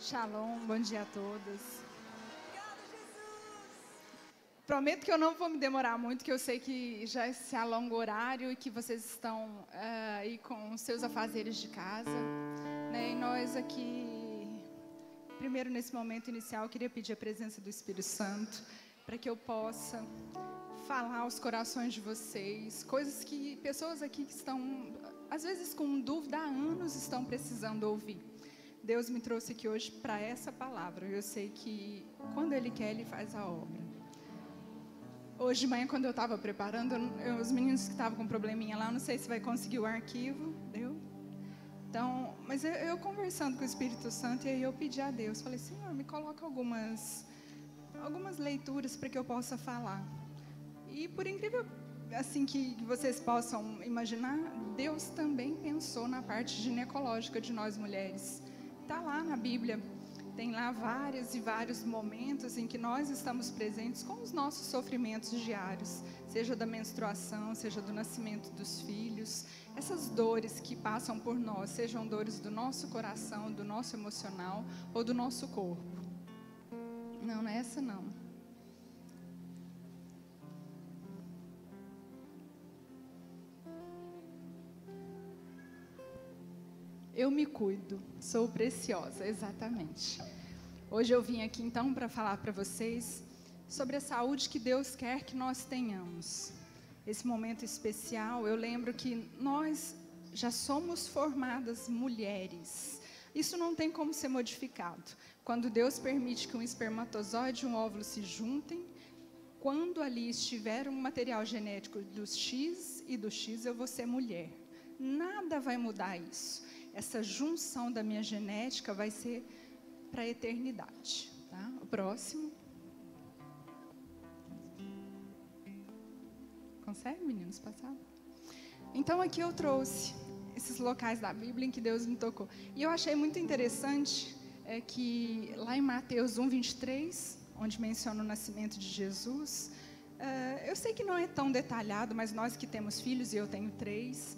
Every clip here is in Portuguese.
Shalom, bom dia a todos. Prometo que eu não vou me demorar muito, que eu sei que já se alonga o horário e que vocês estão aí com seus afazeres de casa, né? E nós aqui, primeiro nesse momento inicial, eu queria pedir a presença do Espírito Santo para que eu possa falar aos corações de vocês, coisas que pessoas aqui que estão, às vezes com dúvida há anos, estão precisando ouvir. Deus me trouxe aqui hoje para essa palavra. Eu sei que quando Ele quer, Ele faz a obra. Hoje de manhã, quando eu estava preparando, os meninos que estavam com probleminha lá, não sei se vai conseguir o arquivo, deu? Então, mas eu conversando com o Espírito Santo, e aí eu pedi a Deus, falei, Senhor, me coloca algumas leituras para que eu possa falar. E por incrível assim que vocês possam imaginar, Deus também pensou na parte ginecológica de nós mulheres. Está lá na Bíblia, tem lá vários e vários momentos em que nós estamos presentes com os nossos sofrimentos diários, seja da menstruação, seja do nascimento dos filhos, essas dores que passam por nós, sejam dores do nosso coração, do nosso emocional ou do nosso corpo. Não é essa não. Eu me cuido, sou preciosa, exatamente. Hoje eu vim aqui então para falar para vocês sobre a saúde que Deus quer que nós tenhamos. Esse momento especial, eu lembro que nós já somos formadas mulheres. Isso não tem como ser modificado. Quando Deus permite que um espermatozoide e um óvulo se juntem, quando ali estiver um material genético dos X e do X, eu vou ser mulher. Nada vai mudar isso. Essa junção da minha genética vai ser para a eternidade. Tá? O próximo. Consegue, meninos, passar? Então, aqui eu trouxe esses locais da Bíblia em que Deus me tocou. E eu achei muito interessante que lá em Mateus 1:23, onde menciona o nascimento de Jesus, eu sei que não é tão detalhado, mas nós que temos filhos, e eu tenho 3,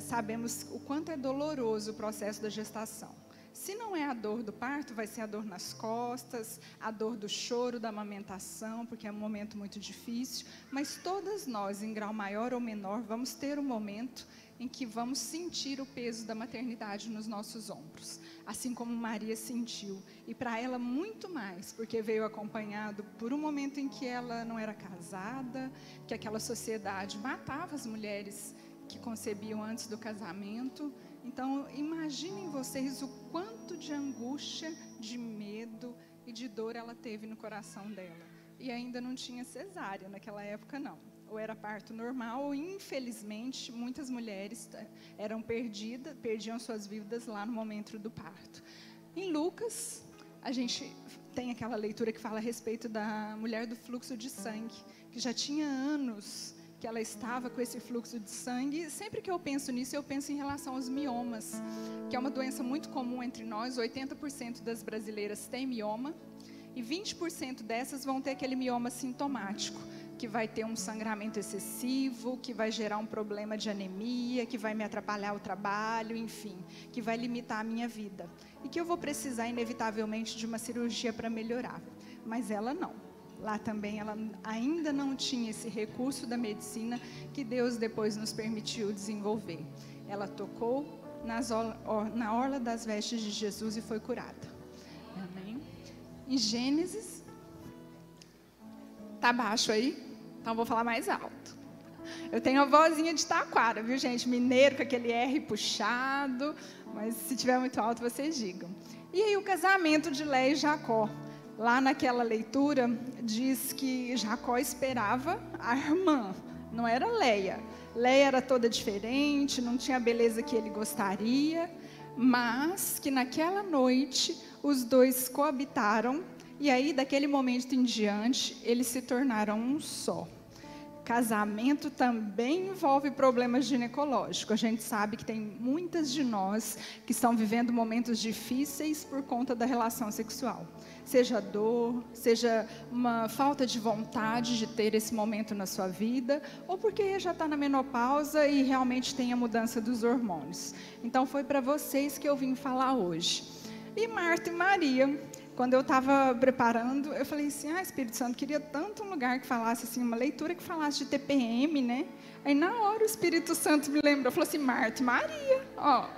sabemos o quanto é doloroso o processo da gestação. Se não é a dor do parto, vai ser a dor nas costas, a dor do choro, da amamentação, porque é um momento muito difícil. Mas todas nós, em grau maior ou menor, vamos ter um momento em que vamos sentir o peso da maternidade nos nossos ombros. Assim como Maria sentiu. E para ela muito mais, porque veio acompanhado por um momento em que ela não era casada, que aquela sociedade matava as mulheres que concebiam antes do casamento. Então, imaginem vocês o quanto de angústia, de medo e de dor ela teve no coração dela. E ainda não tinha cesárea naquela época, não. Ou era parto normal, ou infelizmente, muitas mulheres eram perdiam suas vidas lá no momento do parto. Em Lucas, a gente tem aquela leitura que fala a respeito da mulher do fluxo de sangue, que já tinha anos que ela estava com esse fluxo de sangue. Sempre que eu penso nisso, eu penso em relação aos miomas, que é uma doença muito comum entre nós. 80% das brasileiras têm mioma, e 20% dessas vão ter aquele mioma sintomático, que vai ter um sangramento excessivo, que vai gerar um problema de anemia, que vai me atrapalhar o trabalho, enfim, que vai limitar a minha vida. E que eu vou precisar, inevitavelmente, de uma cirurgia para melhorar. Mas ela não. Lá também ela ainda não tinha esse recurso da medicina que Deus depois nos permitiu desenvolver. Ela tocou na orla das vestes de Jesus e foi curada. Amém? Em Gênesis, tá baixo aí? Então vou falar mais alto. Eu tenho a vozinha de taquara, viu, gente? Mineiro com aquele R puxado, mas se tiver muito alto vocês digam. E aí o casamento de Léia e Jacó. Lá naquela leitura, diz que Jacó esperava a irmã, não era Léia. Léia era toda diferente, não tinha a beleza que ele gostaria, mas que naquela noite os dois coabitaram, e aí daquele momento em diante, eles se tornaram um só. Casamento também envolve problemas ginecológicos. A gente sabe que tem muitas de nós que estão vivendo momentos difíceis por conta da relação sexual. Seja dor, seja uma falta de vontade de ter esse momento na sua vida, ou porque já está na menopausa e realmente tem a mudança dos hormônios. Então foi para vocês que eu vim falar hoje. E Marta e Maria, quando eu estava preparando, eu falei assim, Espírito Santo, queria tanto um lugar que falasse assim, uma leitura que falasse de TPM, né? Aí na hora o Espírito Santo me lembrou, falou assim, Marta e Maria,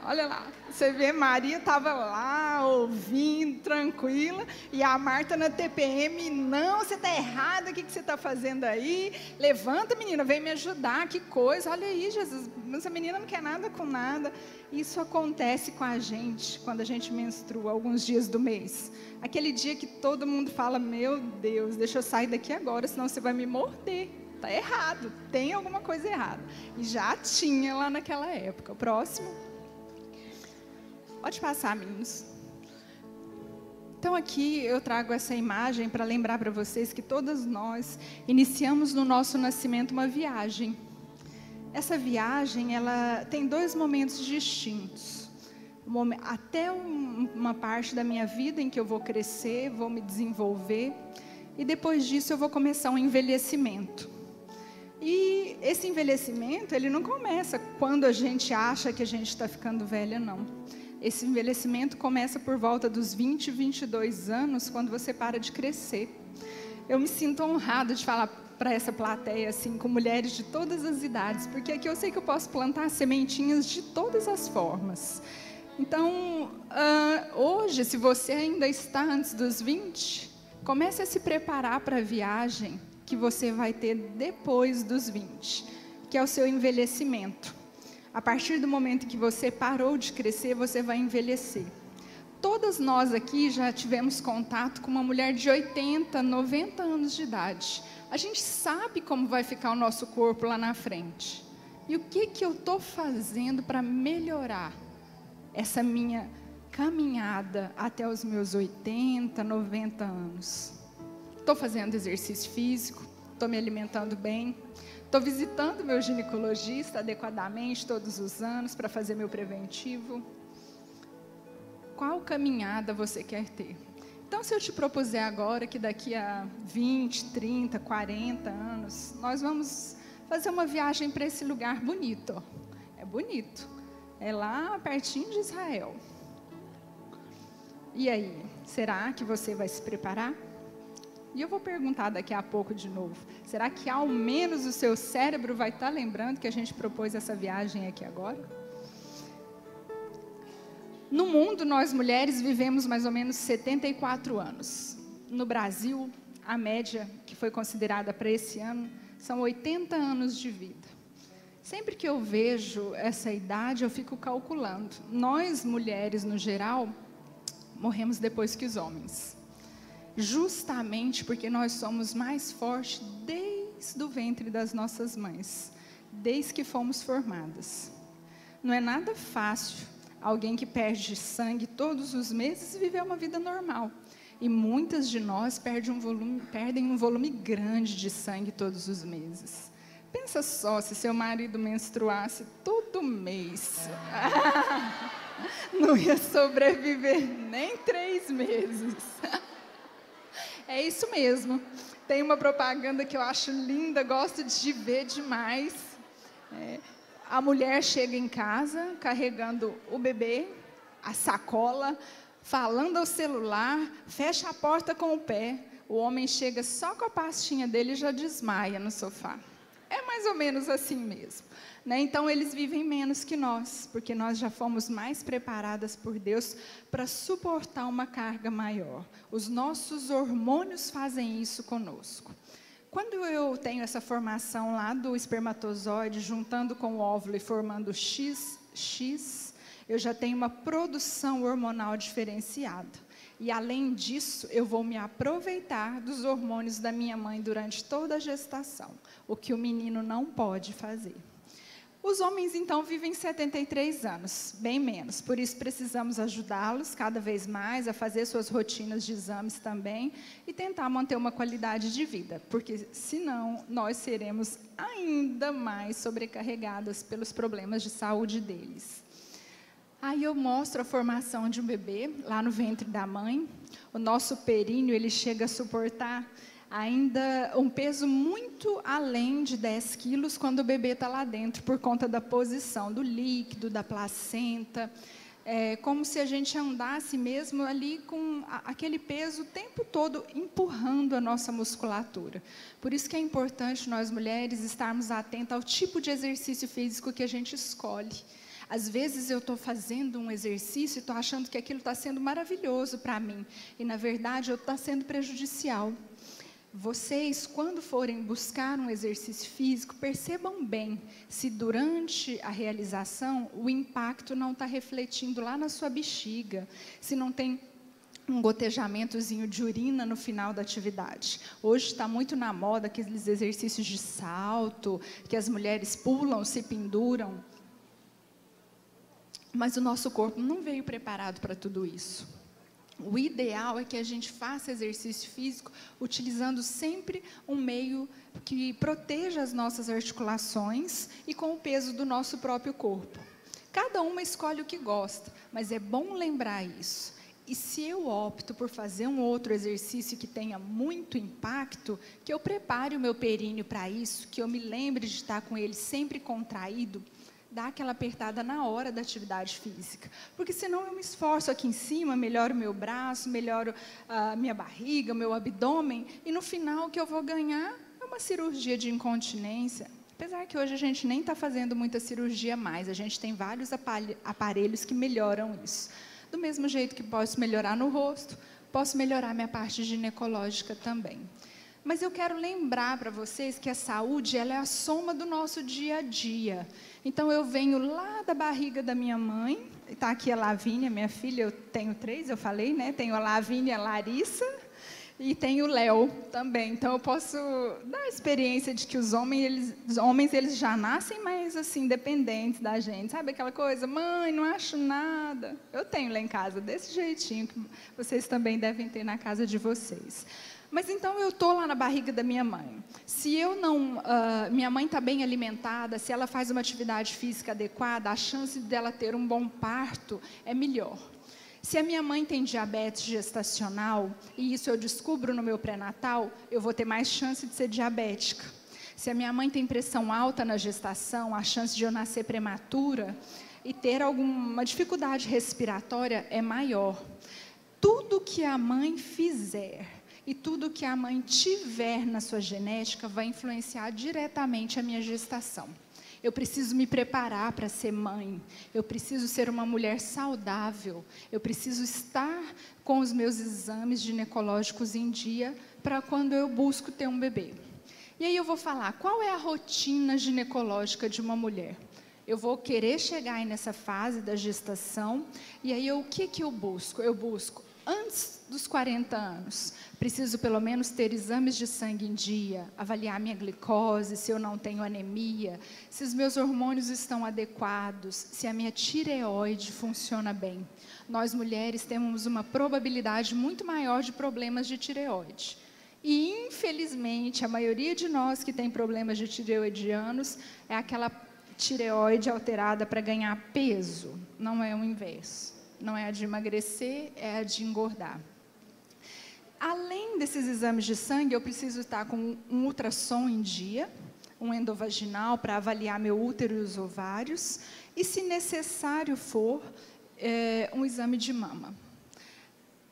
olha lá, você vê, Maria estava lá, ouvindo, tranquila, e a Marta na TPM, não, você está errada, o que você está fazendo aí? Levanta, menina, vem me ajudar, que coisa, olha aí, Jesus, essa menina não quer nada com nada. Isso acontece com a gente, quando a gente menstrua, alguns dias do mês. Aquele dia que todo mundo fala, meu Deus, deixa eu sair daqui agora, senão você vai me morder. Está errado, tem alguma coisa errada. E já tinha lá naquela época. O próximo. Pode passar, meninos. Então aqui eu trago essa imagem para lembrar para vocês que todas nós iniciamos no nosso nascimento uma viagem. Essa viagem, ela tem 2 momentos distintos. Até uma parte da minha vida em que eu vou crescer, vou me desenvolver. E depois disso eu vou começar um envelhecimento. E esse envelhecimento, ele não começa quando a gente acha que a gente está ficando velha, não. Esse envelhecimento começa por volta dos 20, 22 anos, quando você para de crescer. Eu me sinto honrada de falar para essa plateia, assim, com mulheres de todas as idades, porque aqui eu sei que eu posso plantar sementinhas de todas as formas. Então, hoje, se você ainda está antes dos 20, comece a se preparar para a viagem que você vai ter depois dos 20, que é o seu envelhecimento. A partir do momento que você parou de crescer, você vai envelhecer. Todas nós aqui já tivemos contato com uma mulher de 80, 90 anos de idade. A gente sabe como vai ficar o nosso corpo lá na frente. E o que eu estou fazendo para melhorar essa minha caminhada até os meus 80, 90 anos? Estou fazendo exercício físico, estou me alimentando bem, estou visitando meu ginecologista adequadamente todos os anos para fazer meu preventivo. Qual caminhada você quer ter? Então, se eu te propuser agora que daqui a 20, 30, 40 anos, nós vamos fazer uma viagem para esse lugar bonito. É bonito. É lá pertinho de Israel. E aí, será que você vai se preparar? E eu vou perguntar daqui a pouco de novo. Será que ao menos o seu cérebro vai estar lembrando que a gente propôs essa viagem aqui agora? No mundo, nós mulheres vivemos mais ou menos 74 anos. No Brasil, a média que foi considerada para esse ano são 80 anos de vida. Sempre que eu vejo essa idade, eu fico calculando. Nós, mulheres, no geral, morremos depois que os homens. Justamente porque nós somos mais fortes desde o ventre das nossas mães, desde que fomos formadas. Não é nada fácil alguém que perde sangue todos os meses viver uma vida normal. E muitas de nós perdem um volume grande de sangue todos os meses. Pensa só se seu marido menstruasse todo mês. Não ia sobreviver nem 3 meses. É isso mesmo. Tem uma propaganda que eu acho linda, gosto de ver demais. A mulher chega em casa carregando o bebê, a sacola, falando ao celular, fecha a porta com o pé. O homem chega só com a pastinha dele e já desmaia no sofá. É mais ou menos assim mesmo, né? Então, eles vivem menos que nós, porque nós já fomos mais preparadas por Deus para suportar uma carga maior. Os nossos hormônios fazem isso conosco. Quando eu tenho essa formação lá do espermatozoide, juntando com o óvulo e formando X, eu já tenho uma produção hormonal diferenciada. E, além disso, eu vou me aproveitar dos hormônios da minha mãe durante toda a gestação, o que o menino não pode fazer. Os homens, então, vivem 73 anos, bem menos. Por isso, precisamos ajudá-los cada vez mais a fazer suas rotinas de exames também e tentar manter uma qualidade de vida, porque, senão, nós seremos ainda mais sobrecarregadas pelos problemas de saúde deles. Aí eu mostro a formação de um bebê lá no ventre da mãe. O nosso períneo, ele chega a suportar ainda um peso muito além de 10 quilos quando o bebê está lá dentro, por conta da posição do líquido, da placenta. É como se a gente andasse mesmo ali com aquele peso o tempo todo empurrando a nossa musculatura. Por isso que é importante nós mulheres estarmos atentas ao tipo de exercício físico que a gente escolhe. Às vezes eu estou fazendo um exercício e estou achando que aquilo está sendo maravilhoso para mim. E na verdade está sendo prejudicial. Vocês, quando forem buscar um exercício físico, percebam bem se durante a realização o impacto não está refletindo lá na sua bexiga, se não tem um gotejamentozinho de urina no final da atividade. Hoje está muito na moda aqueles exercícios de salto, que as mulheres pulam, se penduram. Mas o nosso corpo não veio preparado para tudo isso. O ideal é que a gente faça exercício físico utilizando sempre um meio que proteja as nossas articulações e com o peso do nosso próprio corpo. Cada uma escolhe o que gosta, mas é bom lembrar isso. E se eu opto por fazer um outro exercício que tenha muito impacto, que eu prepare o meu períneo para isso, que eu me lembre de estar com ele sempre contraído, dá aquela apertada na hora da atividade física. Porque senão eu me esforço aqui em cima, melhoro o meu braço, melhoro a minha barriga, o meu abdômen, e no final o que eu vou ganhar é uma cirurgia de incontinência. Apesar que hoje a gente nem está fazendo muita cirurgia mais, a gente tem vários aparelhos que melhoram isso. Do mesmo jeito que posso melhorar no rosto, posso melhorar minha parte ginecológica também. Mas eu quero lembrar para vocês que a saúde, ela é a soma do nosso dia a dia. Então, eu venho lá da barriga da minha mãe, está aqui a Lavínia, minha filha, eu tenho 3, eu falei, né? Tenho a Lavínia, a Larissa e tenho o Léo também. Então, eu posso dar a experiência de que os homens, eles já nascem mais, assim, dependentes da gente. Sabe aquela coisa? Mãe, não acho nada. Eu tenho lá em casa, desse jeitinho, que vocês também devem ter na casa de vocês. Mas então eu estou lá na barriga da minha mãe. Se eu não, minha mãe está bem alimentada, se ela faz uma atividade física adequada, a chance dela ter um bom parto é melhor. Se a minha mãe tem diabetes gestacional, e isso eu descubro no meu pré-natal, eu vou ter mais chance de ser diabética. Se a minha mãe tem pressão alta na gestação, a chance de eu nascer prematura e ter alguma dificuldade respiratória é maior. Tudo que a mãe fizer e tudo que a mãe tiver na sua genética vai influenciar diretamente a minha gestação. Eu preciso me preparar para ser mãe, eu preciso ser uma mulher saudável, eu preciso estar com os meus exames ginecológicos em dia para quando eu busco ter um bebê. E aí eu vou falar, qual é a rotina ginecológica de uma mulher? Eu vou querer chegar aí nessa fase da gestação, e aí o que eu busco? Eu busco antes dos 40 anos, preciso pelo menos ter exames de sangue em dia, avaliar minha glicose, se eu não tenho anemia, se os meus hormônios estão adequados, se a minha tireoide funciona bem. Nós mulheres temos uma probabilidade muito maior de problemas de tireoide. E, infelizmente, a maioria de nós que tem problemas de tireoidianos é aquela tireoide alterada para ganhar peso, não é o inverso. Não é a de emagrecer, é a de engordar. Além desses exames de sangue, eu preciso estar com um ultrassom em dia, um endovaginal para avaliar meu útero e os ovários, e, se necessário for, um exame de mama.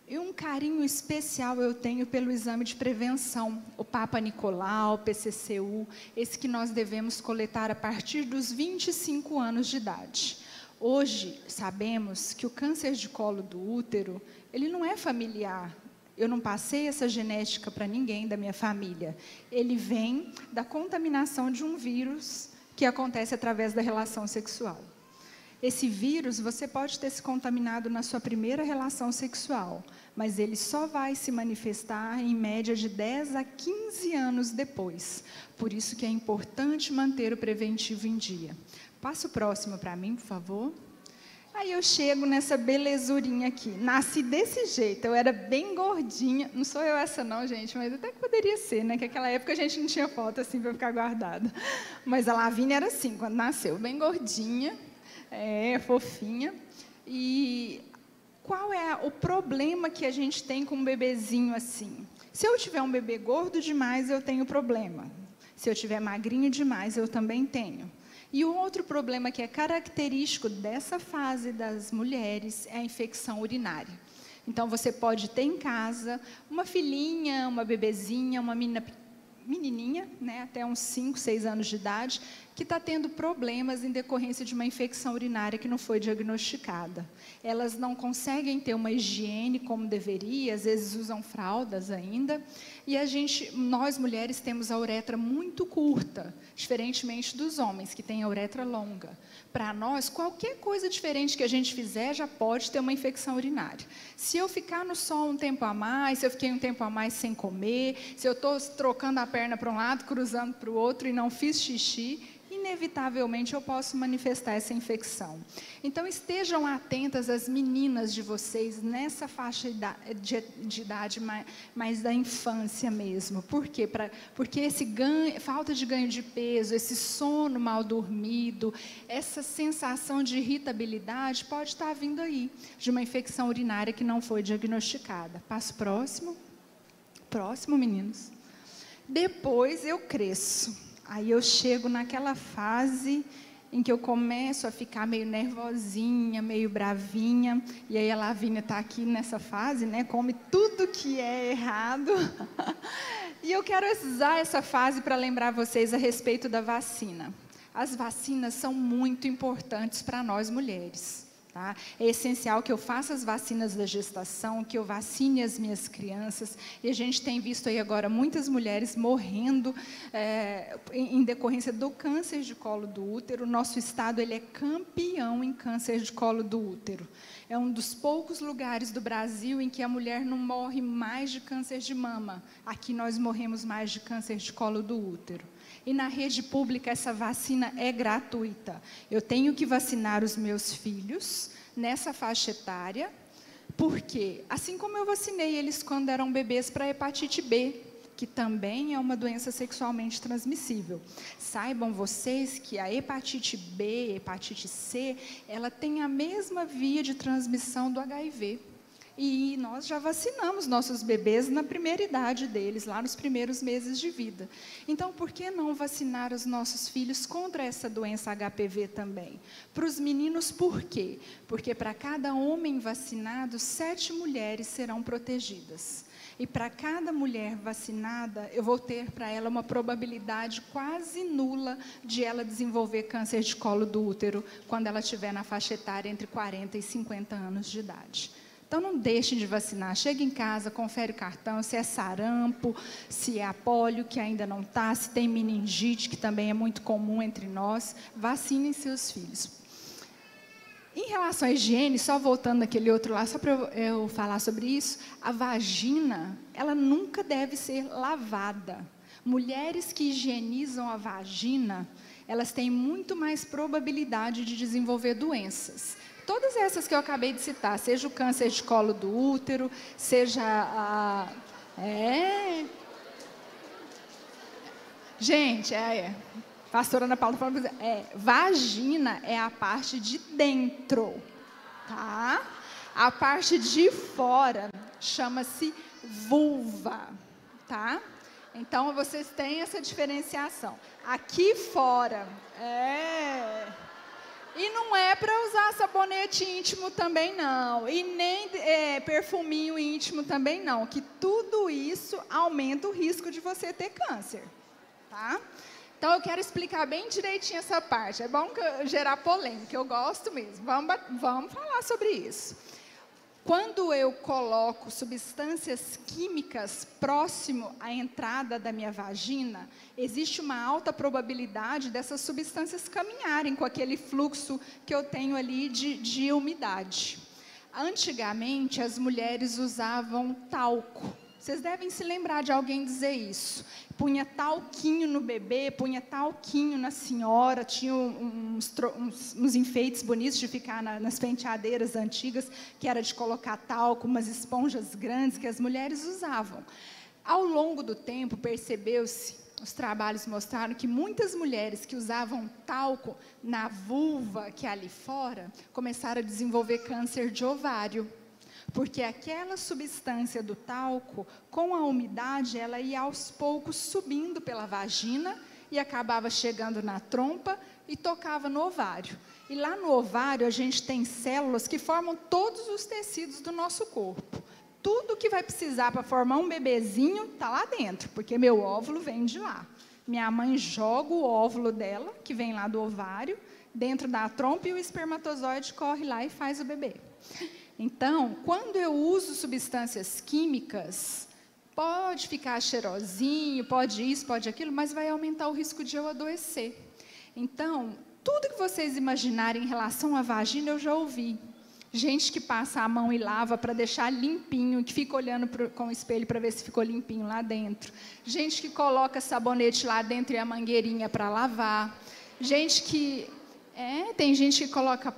E um carinho especial eu tenho pelo exame de prevenção, o Papa Nicolau, o PCCU, esse que nós devemos coletar a partir dos 25 anos de idade. Hoje, sabemos que o câncer de colo do útero, ele não é familiar. Eu não passei essa genética para ninguém da minha família. Ele vem da contaminação de um vírus que acontece através da relação sexual. Esse vírus, você pode ter se contaminado na sua primeira relação sexual, mas ele só vai se manifestar em média de 10 a 15 anos depois. Por isso que é importante manter o preventivo em dia. Passa o próximo para mim, por favor. Aí eu chego nessa belezurinha aqui. Nasci desse jeito, eu era bem gordinha. Não sou eu essa não, gente, mas até que poderia ser, né? Que naquela época a gente não tinha foto assim para ficar guardada. Mas a Lavínia era assim, quando nasceu, bem gordinha, fofinha. E qual é o problema que a gente tem com um bebezinho assim? Se eu tiver um bebê gordo demais, eu tenho problema. Se eu tiver magrinho demais, eu também tenho. E um outro problema que é característico dessa fase das mulheres é a infecção urinária. Então, você pode ter em casa uma filhinha, uma bebezinha, uma menininha, né, até uns 5, 6 anos de idade, que está tendo problemas em decorrência de uma infecção urinária que não foi diagnosticada. Elas não conseguem ter uma higiene como deveria, às vezes usam fraldas ainda, e nós mulheres temos a uretra muito curta, diferentemente dos homens, que têm a uretra longa. Para nós, qualquer coisa diferente que a gente fizer já pode ter uma infecção urinária. Se eu ficar no sol um tempo a mais, se eu fiquei um tempo a mais sem comer, se eu estou trocando a perna para um lado, cruzando para o outro e não fiz xixi, inevitavelmente eu posso manifestar essa infecção. Então, estejam atentas as meninas de vocês nessa faixa de idade mais da infância mesmo. Por quê? Porque falta de ganho de peso, esse sono mal dormido, essa sensação de irritabilidade pode estar vindo aí, de uma infecção urinária que não foi diagnosticada. Passo próximo. Próximo, meninos. Depois eu cresço. Aí eu chego naquela fase em que eu começo a ficar meio nervosinha, meio bravinha, e aí a Lavínia está aqui nessa fase, né, come tudo que é errado. E eu quero usar essa fase para lembrar vocês a respeito da vacina. As vacinas são muito importantes para nós mulheres. Tá? É essencial que eu faça as vacinas da gestação, que eu vacine as minhas crianças, e a gente tem visto aí agora muitas mulheres morrendo em decorrência do câncer de colo do útero. O nosso estado ele é campeão em câncer de colo do útero. É um dos poucos lugares do Brasil em que a mulher não morre mais de câncer de mama. Aqui nós morremos mais de câncer de colo do útero. E na rede pública essa vacina é gratuita. Eu tenho que vacinar os meus filhos nessa faixa etária, porque assim como eu vacinei eles quando eram bebês para hepatite B, que também é uma doença sexualmente transmissível. Saibam vocês que a hepatite B, hepatite C, ela tem a mesma via de transmissão do HIV. E nós já vacinamos nossos bebês na primeira idade deles, lá nos primeiros meses de vida. Então, por que não vacinar os nossos filhos contra essa doença HPV também? Para os meninos, por quê? Porque para cada homem vacinado, 7 mulheres serão protegidas. E para cada mulher vacinada, eu vou ter para ela uma probabilidade quase nula de ela desenvolver câncer de colo do útero quando ela estiver na faixa etária entre 40 e 50 anos de idade. Então, não deixem de vacinar. Chega em casa, confere o cartão, se é sarampo, se é a polio, que ainda não está, se tem meningite, que também é muito comum entre nós. Vacinem seus filhos. Em relação à higiene, só voltando naquele outro lá, só para eu falar sobre isso, a vagina, ela nunca deve ser lavada. Mulheres que higienizam a vagina, elas têm muito mais probabilidade de desenvolver doenças. Todas essas que eu acabei de citar, seja o câncer de colo do útero, seja a... Gente, pastora Ana Paula falando, vagina é a parte de dentro, tá? A parte de fora chama-se vulva, tá? Então, vocês têm essa diferenciação. Aqui fora, E não é para usar sabonete íntimo também não, e nem perfuminho íntimo também não, que tudo isso aumenta o risco de você ter câncer, tá? Então, eu quero explicar bem direitinho essa parte, é bom gerar polêmica, eu gosto mesmo, vamos falar sobre isso. Quando eu coloco substâncias químicas próximo à entrada da minha vagina, existe uma alta probabilidade dessas substâncias caminharem com aquele fluxo que eu tenho ali de umidade. Antigamente, as mulheres usavam talco. Vocês devem se lembrar de alguém dizer isso. Punha talquinho no bebê, punha talquinho na senhora, tinha uns enfeites bonitos de ficar nas penteadeiras antigas, que era de colocar talco, umas esponjas grandes que as mulheres usavam. Ao longo do tempo, percebeu-se, os trabalhos mostraram que muitas mulheres que usavam talco na vulva, que é ali fora, começaram a desenvolver câncer de ovário. Porque aquela substância do talco, com a umidade, ela ia aos poucos subindo pela vagina e acabava chegando na trompa e tocava no ovário. E lá no ovário a gente tem células que formam todos os tecidos do nosso corpo. Tudo que vai precisar para formar um bebezinho está lá dentro, porque meu óvulo vem de lá. Minha mãe joga o óvulo dela, que vem lá do ovário, dentro da trompa, e o espermatozoide corre lá e faz o bebê. Então, quando eu uso substâncias químicas, pode ficar cheirosinho, pode isso, pode aquilo, mas vai aumentar o risco de eu adoecer. Então, tudo que vocês imaginarem em relação à vagina, eu já ouvi. Gente que passa a mão e lava para deixar limpinho, que fica olhando com o espelho para ver se ficou limpinho lá dentro. Gente que coloca sabonete lá dentro e a mangueirinha para lavar. Gente que... tem gente que coloca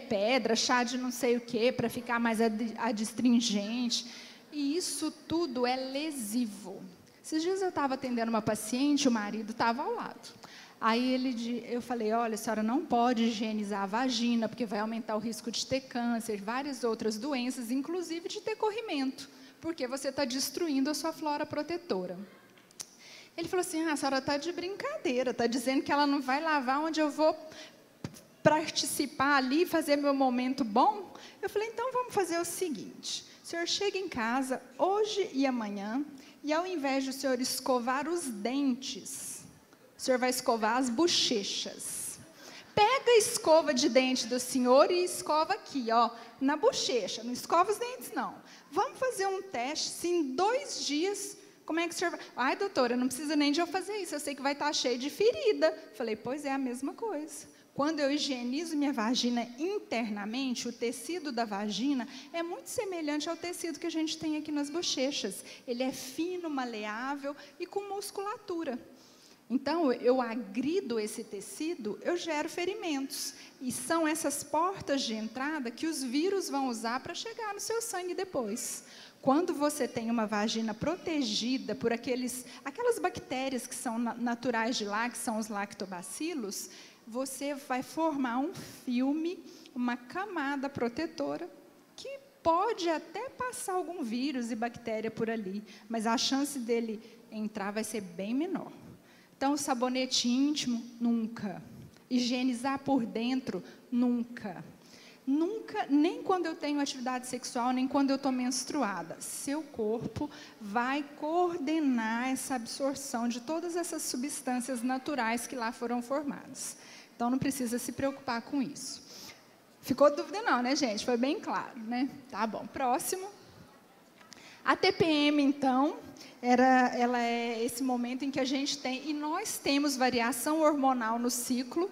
pedra, chá de não sei o quê, para ficar mais adstringente. E isso tudo é lesivo. Esses dias eu estava atendendo uma paciente, o marido estava ao lado. Aí eu falei, olha, a senhora não pode higienizar a vagina, porque vai aumentar o risco de ter câncer, várias outras doenças, inclusive de ter corrimento, porque você está destruindo a sua flora protetora. Ele falou assim, a senhora está de brincadeira, está dizendo que ela não vai lavar onde eu vou participar ali, fazer meu momento bom? Eu falei, então vamos fazer o seguinte, o senhor chega em casa hoje e amanhã, e ao invés de o senhor escovar os dentes, o senhor vai escovar as bochechas. Pega a escova de dente do senhor e escova aqui, ó, na bochecha. Não escova os dentes, não. Vamos fazer um teste, se em 2 dias, como é que o senhor vai... Ai, doutora, não precisa nem de eu fazer isso, eu sei que vai estar cheio de ferida. Falei, pois é a mesma coisa. Quando eu higienizo minha vagina internamente, o tecido da vagina é muito semelhante ao tecido que a gente tem aqui nas bochechas. Ele é fino, maleável e com musculatura. Então, eu agrido esse tecido, eu gero ferimentos. E são essas portas de entrada que os vírus vão usar para chegar no seu sangue depois. Quando você tem uma vagina protegida por aquelas bactérias que são naturais de lá, que são os lactobacilos, você vai formar um filme, uma camada protetora, que pode até passar algum vírus e bactéria por ali, mas a chance dele entrar vai ser bem menor. Então, sabonete íntimo, nunca. Higienizar por dentro, nunca. Nunca, nem quando eu tenho atividade sexual, nem quando eu estou menstruada. Seu corpo vai coordenar essa absorção de todas essas substâncias naturais que lá foram formadas. Então, não precisa se preocupar com isso. Ficou dúvida não, né, gente? Foi bem claro, né? Tá bom, próximo. A TPM, então, ela é esse momento em que a gente tem, e nós temos variação hormonal no ciclo,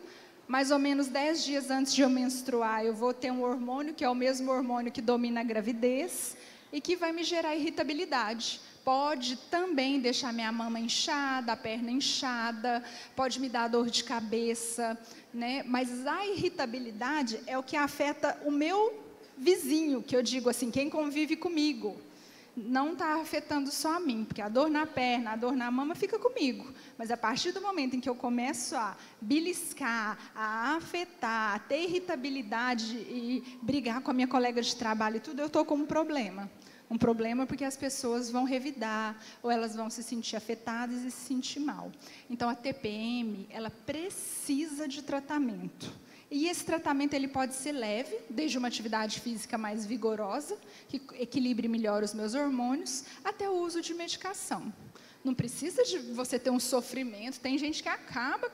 mais ou menos 10 dias antes de eu menstruar, eu vou ter um hormônio, que é o mesmo hormônio que domina a gravidez, e que vai me gerar irritabilidade. Pode também deixar minha mama inchada, a perna inchada, pode me dar dor de cabeça, né? Mas a irritabilidade é o que afeta o meu vizinho, que eu digo assim, quem convive comigo. Não está afetando só a mim, porque a dor na perna, a dor na mama fica comigo. Mas a partir do momento em que eu começo a beliscar, a afetar, a ter irritabilidade e brigar com a minha colega de trabalho e tudo, eu estou com um problema. Um problema porque as pessoas vão revidar, ou elas vão se sentir afetadas e se sentir mal. Então, a TPM, ela precisa de tratamento. E esse tratamento ele pode ser leve, desde uma atividade física mais vigorosa, que equilibre melhor os meus hormônios, até o uso de medicação. Não precisa de você ter um sofrimento. Tem gente que acaba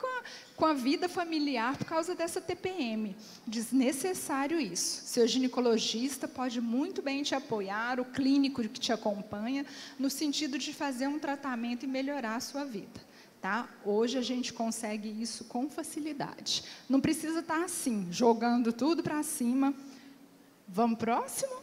com a vida familiar por causa dessa TPM. Desnecessário isso. Seu ginecologista pode muito bem te apoiar, o clínico que te acompanha, no sentido de fazer um tratamento e melhorar a sua vida. Tá? Hoje a gente consegue isso com facilidade. Não precisa estar assim, jogando tudo para cima. Vamos próximo?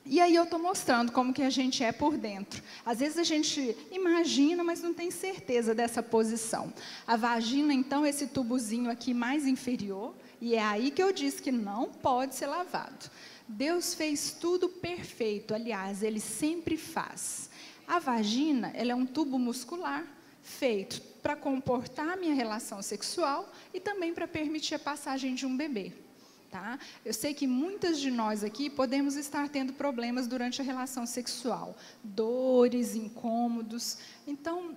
E aí eu estou mostrando como que a gente é por dentro. Às vezes a gente imagina, mas não tem certeza dessa posição. A vagina, então, é esse tubozinho aqui mais inferior, e é aí que eu disse que não pode ser lavado. Deus fez tudo perfeito, aliás, Ele sempre faz. A vagina, ela é um tubo muscular, feito para comportar a minha relação sexual e também para permitir a passagem de um bebê. Tá? Eu sei que muitas de nós aqui podemos estar tendo problemas durante a relação sexual, dores, incômodos. Então,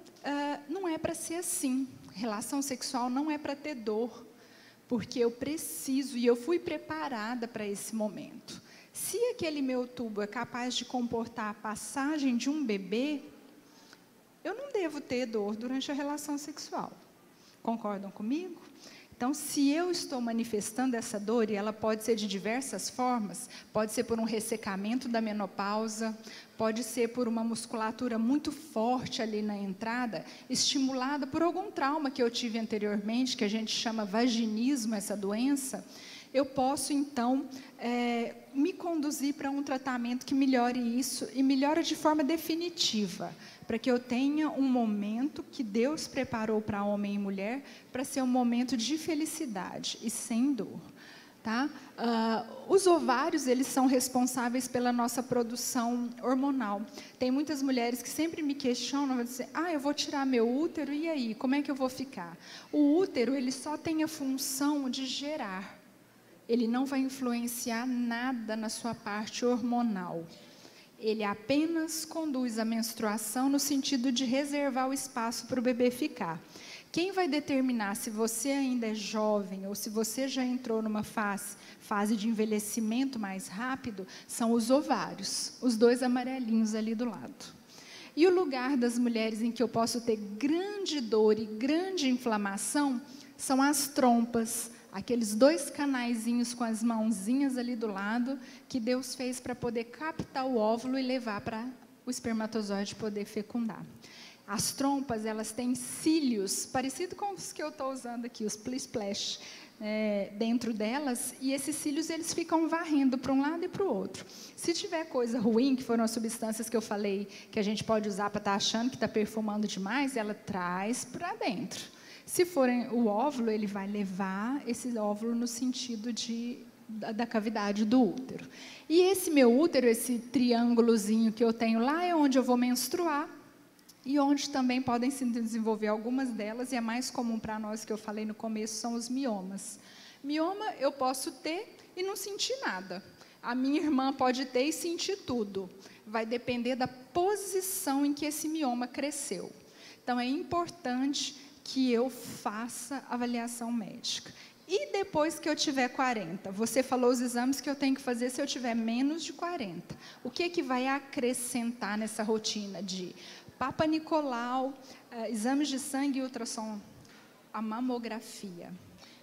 não é para ser assim. Relação sexual não é para ter dor, porque eu preciso e eu fui preparada para esse momento. Se aquele meu tubo é capaz de comportar a passagem de um bebê, eu não devo ter dor durante a relação sexual. Concordam comigo? Então, se eu estou manifestando essa dor, e ela pode ser de diversas formas, pode ser por um ressecamento da menopausa, pode ser por uma musculatura muito forte ali na entrada, estimulada por algum trauma que eu tive anteriormente, que a gente chama vaginismo, essa doença, eu posso, então, me conduzir para um tratamento que melhore isso e melhore de forma definitiva, para que eu tenha um momento que Deus preparou para homem e mulher, para ser um momento de felicidade e sem dor. Tá? Os ovários, eles são responsáveis pela nossa produção hormonal. Tem muitas mulheres que sempre me questionam, vão dizer, eu vou tirar meu útero, e aí, como é que eu vou ficar? O útero, ele só tem a função de gerar. Ele não vai influenciar nada na sua parte hormonal. Ele apenas conduz a menstruação no sentido de reservar o espaço para o bebê ficar. Quem vai determinar se você ainda é jovem ou se você já entrou numa fase de envelhecimento mais rápido são os ovários, os dois amarelinhos ali do lado. E o lugar das mulheres em que eu posso ter grande dor e grande inflamação são as trompas, aqueles dois canaizinhos com as mãozinhas ali do lado, que Deus fez para poder captar o óvulo e levar para o espermatozoide poder fecundar. As trompas, elas têm cílios, parecido com os que eu estou usando aqui, os plish-splash, dentro delas, e esses cílios, eles ficam varrendo para um lado e para o outro. Se tiver coisa ruim, que foram as substâncias que eu falei, que a gente pode usar para estar achando que está perfumando demais, ela traz para dentro. Se for o óvulo, ele vai levar esse óvulo no sentido da cavidade do útero. E esse meu útero, esse triângulozinho que eu tenho lá, é onde eu vou menstruar e onde também podem se desenvolver algumas delas, e a mais comum para nós, que eu falei no começo, são os miomas. Mioma eu posso ter e não sentir nada. A minha irmã pode ter e sentir tudo. Vai depender da posição em que esse mioma cresceu. Então, é importante que eu faça avaliação médica. E depois que eu tiver 40? Você falou os exames que eu tenho que fazer se eu tiver menos de 40. O que vai acrescentar nessa rotina de Papa Nicolau, exames de sangue e ultrassom? A mamografia.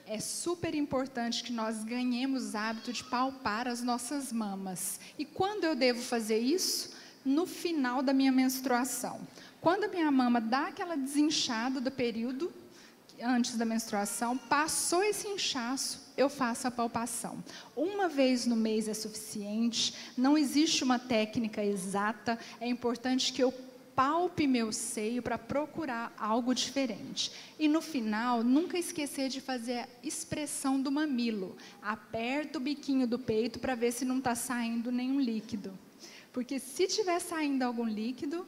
É super importante que nós ganhemos o hábito de palpar as nossas mamas. E quando eu devo fazer isso? No final da minha menstruação. Quando a minha mama dá aquela desinchada do período, antes da menstruação, passou esse inchaço, eu faço a palpação. Uma vez no mês é suficiente, não existe uma técnica exata, é importante que eu palpe meu seio para procurar algo diferente. E no final, nunca esquecer de fazer a expressão do mamilo. Aperta o biquinho do peito para ver se não está saindo nenhum líquido. Porque se estiver saindo algum líquido,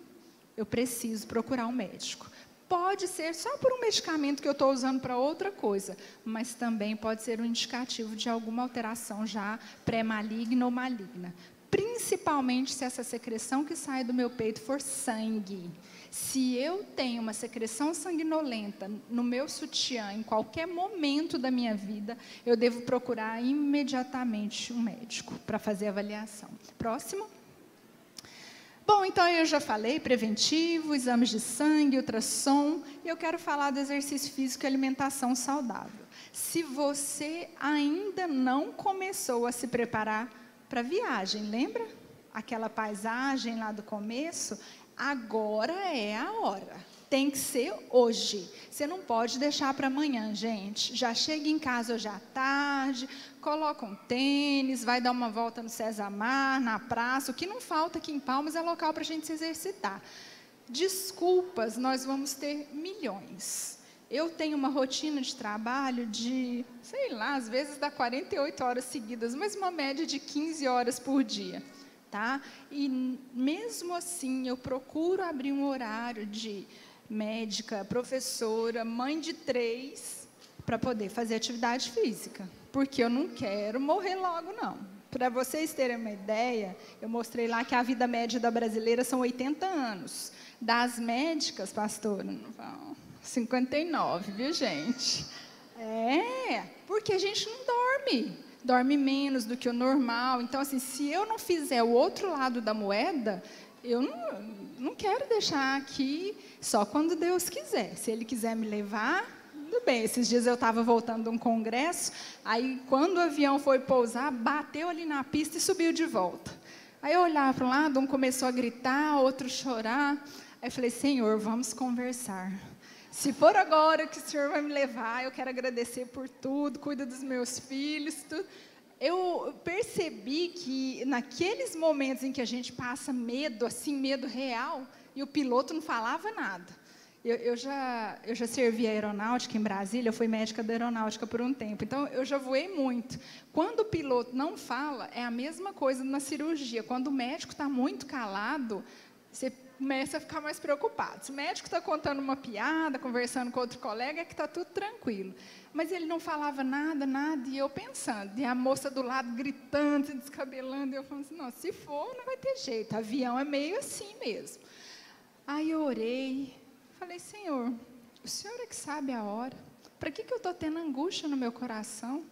eu preciso procurar um médico. Pode ser só por um medicamento que eu estou usando para outra coisa, mas também pode ser um indicativo de alguma alteração já pré-maligna ou maligna. Principalmente se essa secreção que sai do meu peito for sangue. Se eu tenho uma secreção sanguinolenta no meu sutiã, em qualquer momento da minha vida, eu devo procurar imediatamente um médico para fazer a avaliação. Próximo. Bom, então eu já falei, preventivo, exames de sangue, ultrassom, e eu quero falar do exercício físico e alimentação saudável. Se você ainda não começou a se preparar para a viagem, lembra? Aquela paisagem lá do começo? Agora é a hora. Tem que ser hoje. Você não pode deixar para amanhã, gente. Já chega em casa hoje à tarde, coloca um tênis, vai dar uma volta no César Mar, na praça. O que não falta aqui em Palmas é local para a gente se exercitar. Desculpas, nós vamos ter milhões. Eu tenho uma rotina de trabalho de, sei lá, às vezes dá 48 horas seguidas, mas uma média de 15 horas por dia. Tá? E mesmo assim, eu procuro abrir um horário de médica, professora, mãe de 3, para poder fazer atividade física. porque eu não quero morrer logo, não. Para vocês terem uma ideia, eu mostrei lá que a vida média da brasileira são 80 anos. Das médicas, pastora, 59, viu, gente? Porque a gente não dorme menos do que o normal. Então, assim, se eu não fizer o outro lado da moeda, eu não quero deixar aqui só quando Deus quiser. Se Ele quiser me levar, tudo bem. Esses dias eu estava voltando de um congresso, aí quando o avião foi pousar, bateu ali na pista e subiu de volta. Aí eu olhava para um lado, um começou a gritar, outro chorar. Aí eu falei, Senhor, vamos conversar. Se for agora que o Senhor vai me levar, eu quero agradecer por tudo, cuida dos meus filhos, tudo. Eu percebi que naqueles momentos em que a gente passa medo, assim, medo real, e o piloto não falava nada. Eu já servi a aeronáutica em Brasília, eu fui médica da aeronáutica por um tempo, então eu já voei muito. Quando o piloto não fala, é a mesma coisa na cirurgia. Quando o médico está muito calado, você começa a ficar mais preocupado. Se o médico está contando uma piada, conversando com outro colega, é que está tudo tranquilo. Mas ele não falava nada, e eu pensando, e a moça do lado gritando, se descabelando, e eu falando assim, não, se for, não vai ter jeito, avião é meio assim mesmo. Aí eu orei, falei, Senhor, o Senhor é que sabe a hora, para que eu estou tendo angústia no meu coração?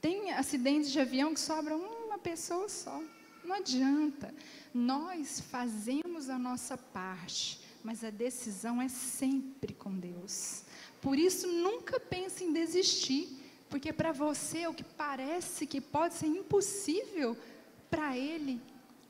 Tem acidentes de avião que sobra uma pessoa só, não adianta. Nós fazemos a nossa parte, mas a decisão é sempre com Deus. Por isso, nunca pense em desistir, porque para você o que parece que pode ser impossível, para Ele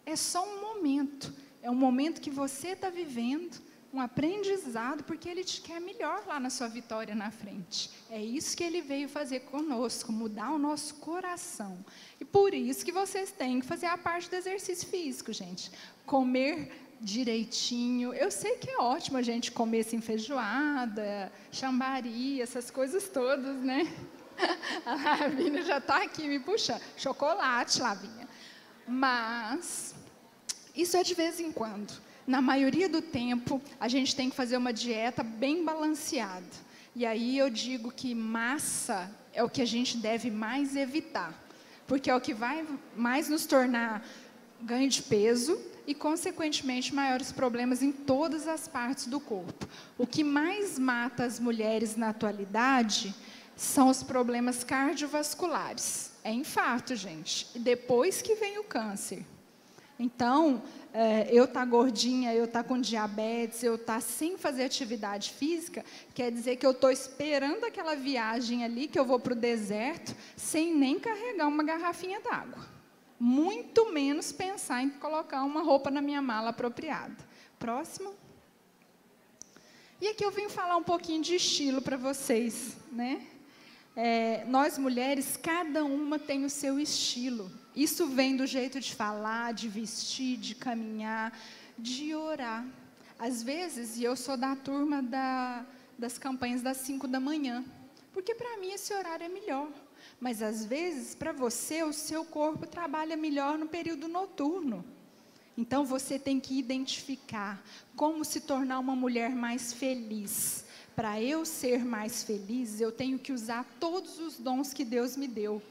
é só um momento. É um momento que você está vivendo, um aprendizado, porque Ele te quer melhor lá na sua vitória na frente. É isso que Ele veio fazer conosco, mudar o nosso coração. E por isso que vocês têm que fazer a parte do exercício físico, gente. Comer direitinho. Eu sei que é ótimo a gente comer assim, feijoada, chambari, essas coisas todas, né? A Lavínia já está aqui me puxando. Chocolate, Lavínia. Mas isso é de vez em quando. Na maioria do tempo, a gente tem que fazer uma dieta bem balanceada. E aí eu digo que massa é o que a gente deve mais evitar. Porque é o que vai mais nos tornar ganho de peso e, consequentemente, maiores problemas em todas as partes do corpo. O que mais mata as mulheres na atualidade são os problemas cardiovasculares. É infarto, gente. E depois que vem o câncer. Então, eu estar gordinha, eu estar com diabetes, eu estar sem fazer atividade física, quer dizer que eu estou esperando aquela viagem ali, que eu vou para o deserto, sem nem carregar uma garrafinha d'água. Muito menos pensar em colocar uma roupa na minha mala apropriada. Próximo. E aqui eu vim falar um pouquinho de estilo para vocês, né? Nós mulheres, cada uma tem o seu estilo. Isso vem do jeito de falar, de vestir, de caminhar, de orar. Às vezes, e eu sou da turma das campanhas das 5 da manhã, porque para mim esse horário é melhor. Mas às vezes, para você, o seu corpo trabalha melhor no período noturno. Então você tem que identificar como se tornar uma mulher mais feliz. Para eu ser mais feliz, eu tenho que usar todos os dons que Deus me deu.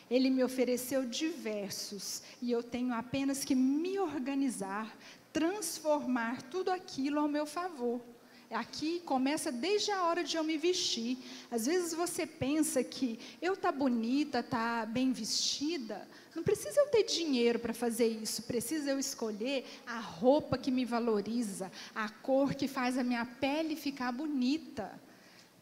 Ele me ofereceu diversos, e eu tenho apenas que me organizar, transformar tudo aquilo ao meu favor. Aqui começa desde a hora de eu me vestir. Às vezes você pensa que eu tá bonita, tá bem vestida, não precisa eu ter dinheiro para fazer isso, precisa eu escolher a roupa que me valoriza, a cor que faz a minha pele ficar bonita.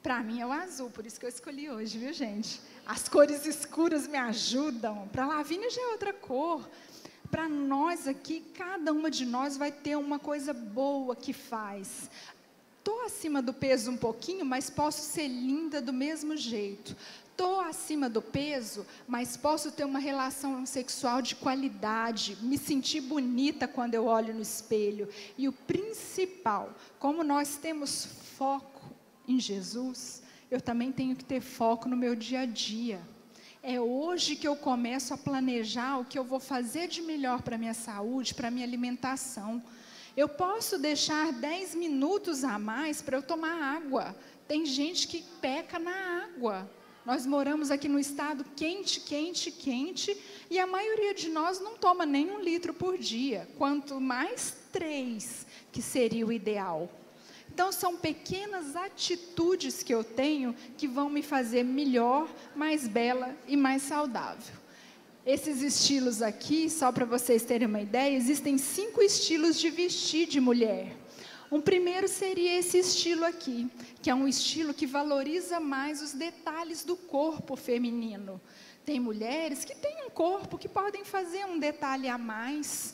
Para mim é o azul, por isso que eu escolhi hoje, viu, gente? As cores escuras me ajudam, para a Lavínia já é outra cor. Para nós aqui, cada uma de nós vai ter uma coisa boa que faz. Estou acima do peso um pouquinho, mas posso ser linda do mesmo jeito. Estou acima do peso, mas posso ter uma relação sexual de qualidade, me sentir bonita quando eu olho no espelho. E o principal, como nós temos foco em Jesus, eu também tenho que ter foco no meu dia a dia. É hoje que eu começo a planejar o que eu vou fazer de melhor para a minha saúde, para a minha alimentação. Eu posso deixar 10 minutos a mais para eu tomar água. Tem gente que peca na água. Nós moramos aqui no estado quente, quente, quente, e a maioria de nós não toma nem 1 litro por dia, quanto mais 3, que seria o ideal. Então, são pequenas atitudes que eu tenho que vão me fazer melhor, mais bela e mais saudável. Esses estilos aqui, só para vocês terem uma ideia, existem 5 estilos de vestir de mulher. Um primeiro seria esse estilo aqui, que é um estilo que valoriza mais os detalhes do corpo feminino. Tem mulheres que têm um corpo que podem fazer um detalhe a mais,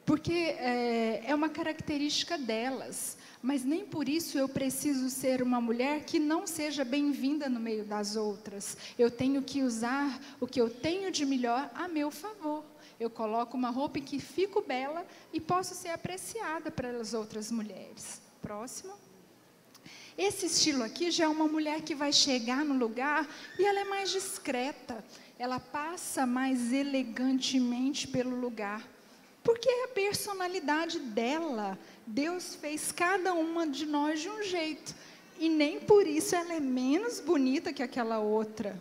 porque é uma característica delas. Mas nem por isso eu preciso ser uma mulher que não seja bem-vinda no meio das outras. Eu tenho que usar o que eu tenho de melhor a meu favor. Eu coloco uma roupa em que fico bela e posso ser apreciada pelas outras mulheres. Próximo. Esse estilo aqui já é uma mulher que vai chegar no lugar e ela é mais discreta. Ela passa mais elegantemente pelo lugar. Porque é a personalidade dela. Deus fez cada uma de nós de um jeito. E nem por isso ela é menos bonita que aquela outra.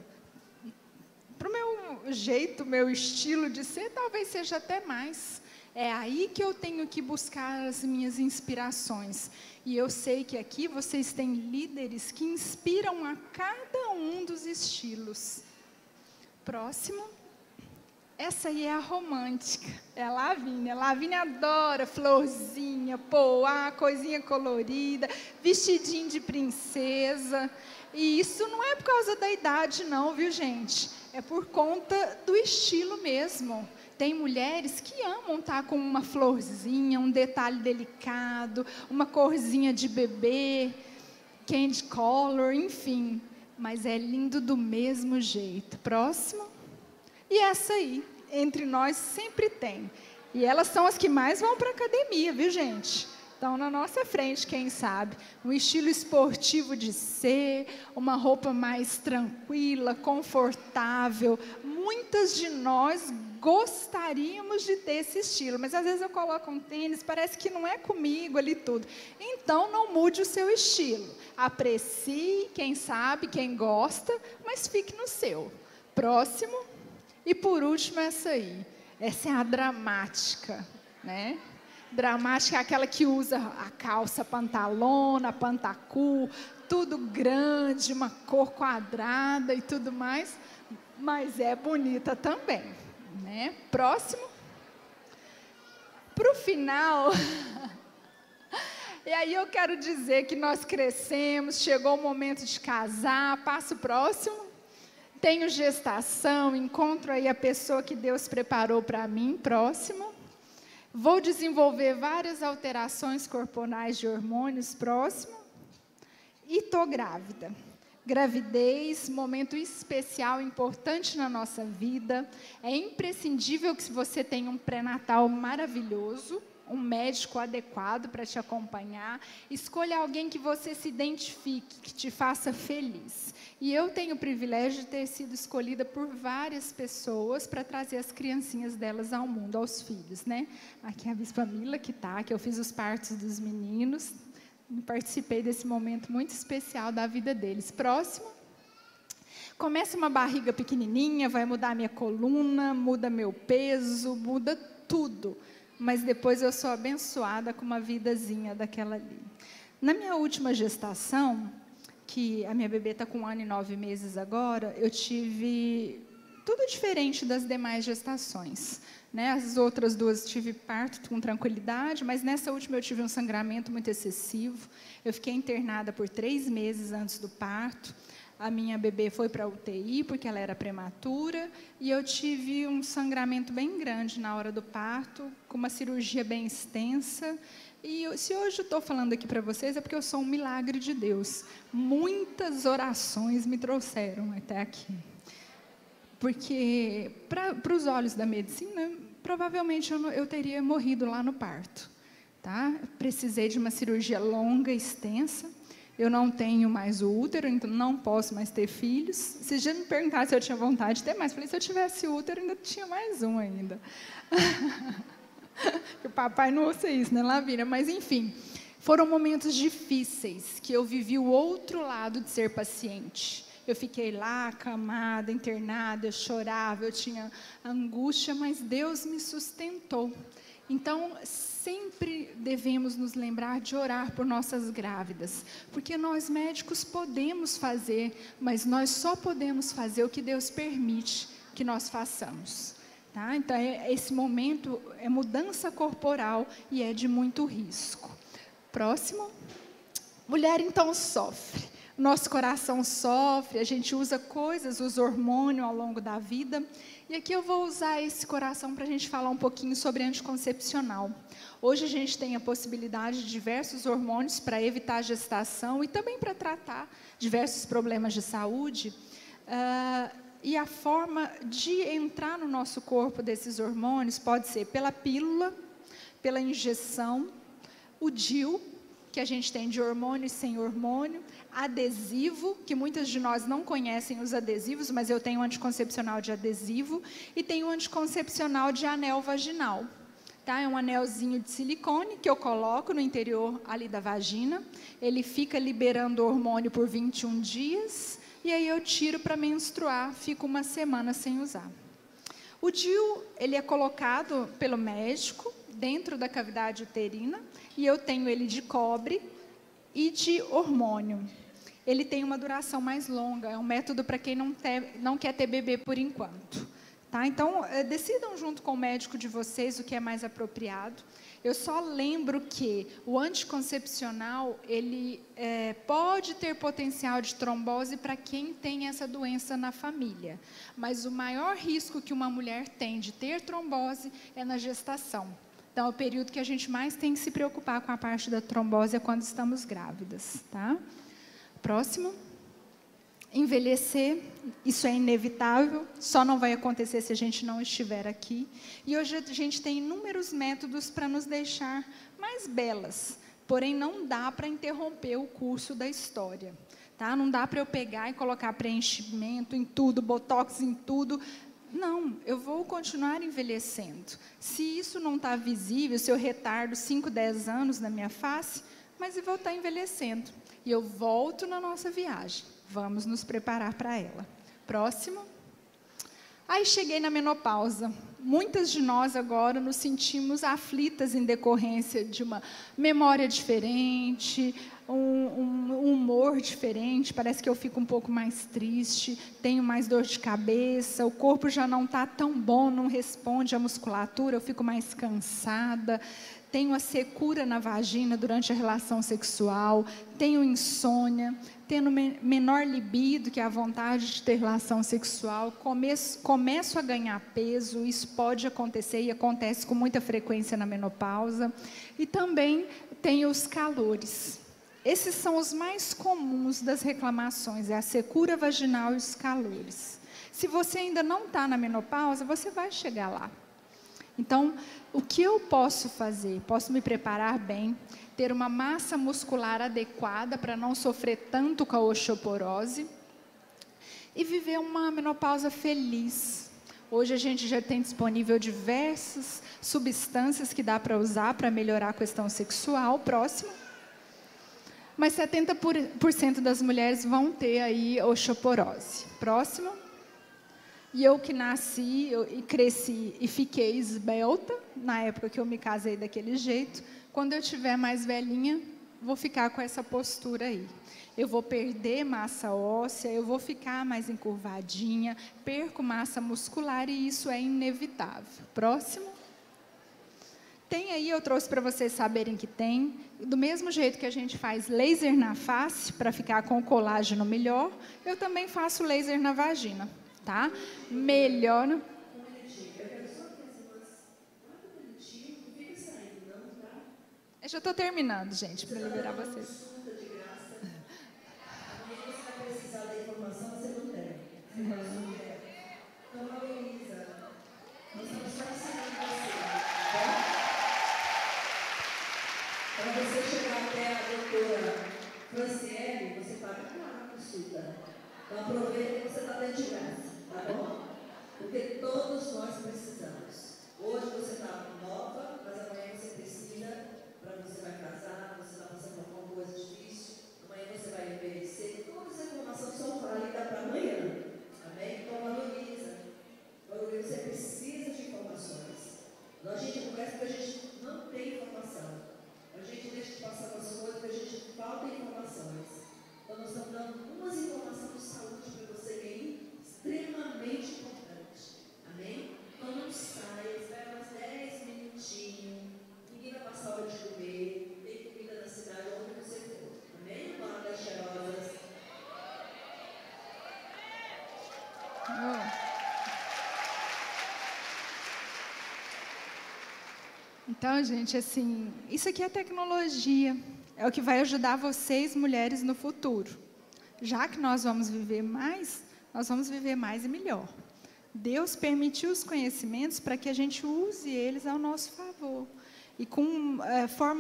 Para o meu jeito, meu estilo de ser, talvez seja até mais. É aí que eu tenho que buscar as minhas inspirações. E eu sei que aqui vocês têm líderes que inspiram a cada um dos estilos. Próximo. Essa aí é a romântica, é a Lavínia. A Lavínia adora florzinha, poá, coisinha colorida, vestidinho de princesa. E isso não é por causa da idade não, viu gente? É por conta do estilo mesmo. Tem mulheres que amam estar com uma florzinha, um detalhe delicado, uma corzinha de bebê, candy color, enfim. Mas é lindo do mesmo jeito. Próximo. E essa aí, entre nós, sempre tem. E elas são as que mais vão para a academia, viu, gente? Estão na nossa frente, quem sabe. Um estilo esportivo de ser, uma roupa mais tranquila, confortável. Muitas de nós gostaríamos de ter esse estilo, mas às vezes eu coloco um tênis, parece que não é comigo ali tudo. Então, não mude o seu estilo. Aprecie, quem sabe, quem gosta, mas fique no seu. Próximo. E por último, essa aí. Essa é a dramática, né? Dramática é aquela que usa a calça pantalona, pantacu, tudo grande, uma cor quadrada e tudo mais, mas é bonita também, né? Próximo. Para o final, e aí eu quero dizer que nós crescemos, chegou o momento de casar, passo próximo. Tenho gestação, encontro aí a pessoa que Deus preparou para mim, próximo. Vou desenvolver várias alterações corporais de hormônios, próximo. E estou grávida. Gravidez, momento especial, importante na nossa vida. É imprescindível que você tenha um pré-natal maravilhoso, um médico adequado para te acompanhar. Escolha alguém que você se identifique, que te faça feliz. E eu tenho o privilégio de ter sido escolhida por várias pessoas para trazer as criancinhas delas ao mundo, aos filhos, né? Aqui é a Bispa Mila que está, que eu fiz os partos dos meninos. Participei desse momento muito especial da vida deles. Próximo. Começa uma barriga pequenininha, vai mudar minha coluna, muda meu peso, muda tudo. Mas depois eu sou abençoada com uma vidazinha daquela ali. Na minha última gestação, que a minha bebê está com 1 ano e 9 meses agora, eu tive tudo diferente das demais gestações. Né? As outras 2 tive parto com tranquilidade, mas nessa última eu tive um sangramento muito excessivo. Eu fiquei internada por 3 meses antes do parto. A minha bebê foi para a UTI porque ela era prematura e eu tive um sangramento bem grande na hora do parto, com uma cirurgia bem extensa. E se hoje eu estou falando aqui para vocês é porque eu sou um milagre de Deus. Muitas orações me trouxeram até aqui. Porque, para os olhos da medicina, provavelmente eu teria morrido lá no parto. Tá? Precisei de uma cirurgia longa, extensa. Eu não tenho mais o útero, então não posso mais ter filhos. Se já me perguntaram se eu tinha vontade de ter mais, falei, se eu tivesse útero, ainda tinha mais um ainda. O papai não ouça isso, né, Lavínia? Mas, enfim, foram momentos difíceis, que eu vivi o outro lado de ser paciente. Eu fiquei lá, acamada, internada, eu chorava, eu tinha angústia, mas Deus me sustentou. Então, sempre devemos nos lembrar de orar por nossas grávidas, porque nós médicos podemos fazer, mas nós só podemos fazer o que Deus permite que nós façamos. Tá? Então, esse momento é mudança corporal e é de muito risco. Próximo. Mulher, então, sofre. Nosso coração sofre, a gente usa coisas, usa hormônio ao longo da vida. E aqui eu vou usar esse coração para a gente falar um pouquinho sobre anticoncepcional. Hoje a gente tem a possibilidade de diversos hormônios para evitar a gestação e também para tratar diversos problemas de saúde. E a forma de entrar no nosso corpo desses hormônios pode ser pela pílula, pela injeção, o DIU, que a gente tem de hormônio e sem hormônio, adesivo, que muitas de nós não conhecem os adesivos, mas eu tenho um anticoncepcional de adesivo, e tenho um anticoncepcional de anel vaginal. Tá? É um anelzinho de silicone que eu coloco no interior ali da vagina, ele fica liberando hormônio por 21 dias, e aí eu tiro para menstruar, fico uma semana sem usar. O DIU, ele é colocado pelo médico dentro da cavidade uterina, e eu tenho ele de cobre e de hormônio. Ele tem uma duração mais longa, é um método para quem não quer ter bebê por enquanto. Tá? Então, decidam junto com o médico de vocês o que é mais apropriado. Eu só lembro que o anticoncepcional, ele pode ter potencial de trombose para quem tem essa doença na família. Mas o maior risco que uma mulher tem de ter trombose é na gestação. Então, o período que a gente mais tem que se preocupar com a parte da trombose é quando estamos grávidas. Tá? Próximo. Envelhecer, isso é inevitável, só não vai acontecer se a gente não estiver aqui. E hoje a gente tem inúmeros métodos para nos deixar mais belas, porém não dá para interromper o curso da história. Tá? Não dá para eu pegar e colocar preenchimento em tudo, botox em tudo. Não, eu vou continuar envelhecendo. Se isso não está visível, se eu retardo 5, 10 anos na minha face, mas eu vou estar envelhecendo. E eu volto na nossa viagem. Vamos nos preparar para ela. Próximo. Aí cheguei na menopausa. Muitas de nós agora nos sentimos aflitas em decorrência de uma memória diferente, um humor diferente, parece que eu fico um pouco mais triste, tenho mais dor de cabeça, o corpo já não está tão bom, não responde à musculatura, eu fico mais cansada, tenho a secura na vagina durante a relação sexual, tenho insônia, tendo menor libido, que é a vontade de ter relação sexual, começo a ganhar peso, isso pode acontecer e acontece com muita frequência na menopausa, e também tenho os calores. Esses são os mais comuns das reclamações, é a secura vaginal e os calores. Se você ainda não está na menopausa, você vai chegar lá. Então, o que eu posso fazer? Posso me preparar bem, ter uma massa muscular adequada para não sofrer tanto com a osteoporose e viver uma menopausa feliz. Hoje a gente já tem disponível diversas substâncias que dá para usar para melhorar a questão sexual. Próximo. Mas 70% das mulheres vão ter aí osteoporose. Próximo. E eu que nasci e cresci e fiquei esbelta, na época que eu me casei daquele jeito, quando eu estiver mais velhinha, vou ficar com essa postura aí. Eu vou perder massa óssea, eu vou ficar mais encurvadinha, perco massa muscular e isso é inevitável. Próximo. Tem aí, eu trouxe para vocês saberem que tem, do mesmo jeito que a gente faz laser na face, para ficar com o colágeno melhor, eu também faço laser na vagina, tá? Melhor. Eu já estou terminando, gente, para liberar vocês. Para você chegar até a doutora Franciele, você paga caro, consulta. Então aproveita que você está dentro de graça, tá bom? Porque todos nós precisamos. Hoje você está nova, mas amanhã você precisa, para você vai casar, você está passando por alguma coisa difícil, amanhã você vai envelhecer. Toda essa informação são válida para Então, gente, assim, isso aqui é tecnologia. É o que vai ajudar vocês, mulheres, no futuro. Já que nós vamos viver mais e melhor. Deus permitiu os conhecimentos para que a gente use eles ao nosso favor. E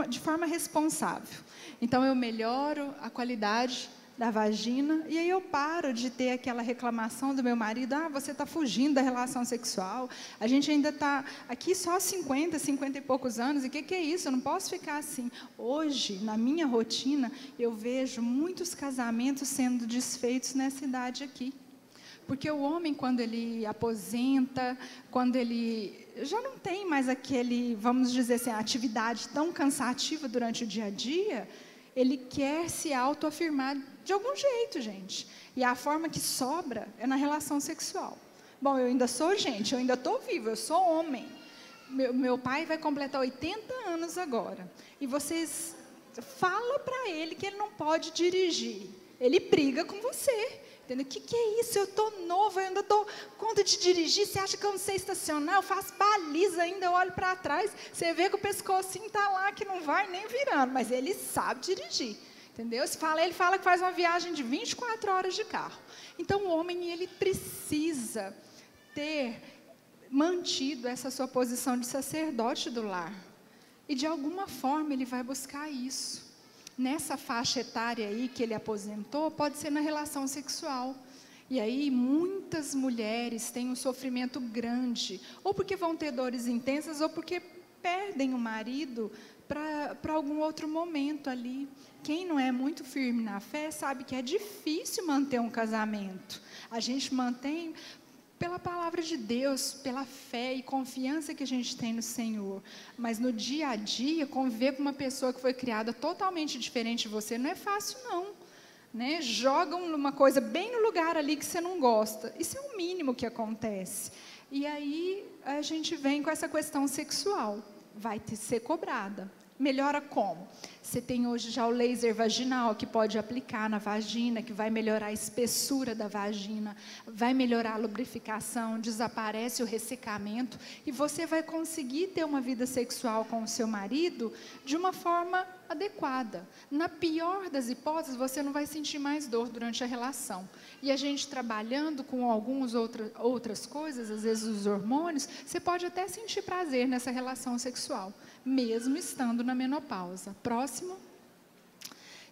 de forma responsável. Então, eu melhoro a qualidade da vagina, e aí eu paro de ter aquela reclamação do meu marido, você está fugindo da relação sexual, a gente ainda está aqui só 50 e poucos anos, e o que é isso? Eu não posso ficar assim. Hoje, na minha rotina, eu vejo muitos casamentos sendo desfeitos nessa idade aqui. Porque o homem, quando ele aposenta, quando ele já não tem mais aquele, vamos dizer assim, a atividade tão cansativa durante o dia a dia, ele quer se autoafirmar de algum jeito, gente. E a forma que sobra é na relação sexual. Bom, eu ainda sou gente, eu ainda estou viva, eu sou homem. Meu pai vai completar 80 anos agora. E vocês falam para ele que ele não pode dirigir. Ele briga com você. Entendeu? O que é isso? Eu estou novo, eu ainda dou conta de dirigir. Você acha que eu não sei estacionar? Eu faço baliza ainda, eu olho para trás. Você vê que o pescocinho está lá, que não vai nem virando. Mas ele sabe dirigir. Entendeu? Ele fala que faz uma viagem de 24 horas de carro. Então, o homem, ele precisa ter mantido essa sua posição de sacerdote do lar. E, de alguma forma, ele vai buscar isso. Nessa faixa etária aí que ele aposentou, pode ser na relação sexual. E aí muitas mulheres têm um sofrimento grande, ou porque vão ter dores intensas, ou porque perdem o marido para algum outro momento ali. Quem não é muito firme na fé sabe que é difícil manter um casamento. A gente mantém pela palavra de Deus, pela fé e confiança que a gente tem no Senhor. Mas no dia a dia, conviver com uma pessoa que foi criada totalmente diferente de você, não é fácil não. Né? Jogam uma coisa bem no lugar ali que você não gosta. Isso é o mínimo que acontece. E aí a gente vem com essa questão sexual. Vai ter que ser cobrada. Melhora como? Você tem hoje já o laser vaginal, que pode aplicar na vagina, que vai melhorar a espessura da vagina, vai melhorar a lubrificação, desaparece o ressecamento, e você vai conseguir ter uma vida sexual com o seu marido de uma forma adequada. Na pior das hipóteses, você não vai sentir mais dor durante a relação. E a gente trabalhando com algumas outras coisas, às vezes os hormônios, você pode até sentir prazer nessa relação sexual, mesmo estando na menopausa. Próximo.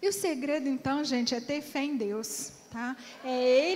E o segredo, então, gente, é ter fé em Deus, tá? É Ele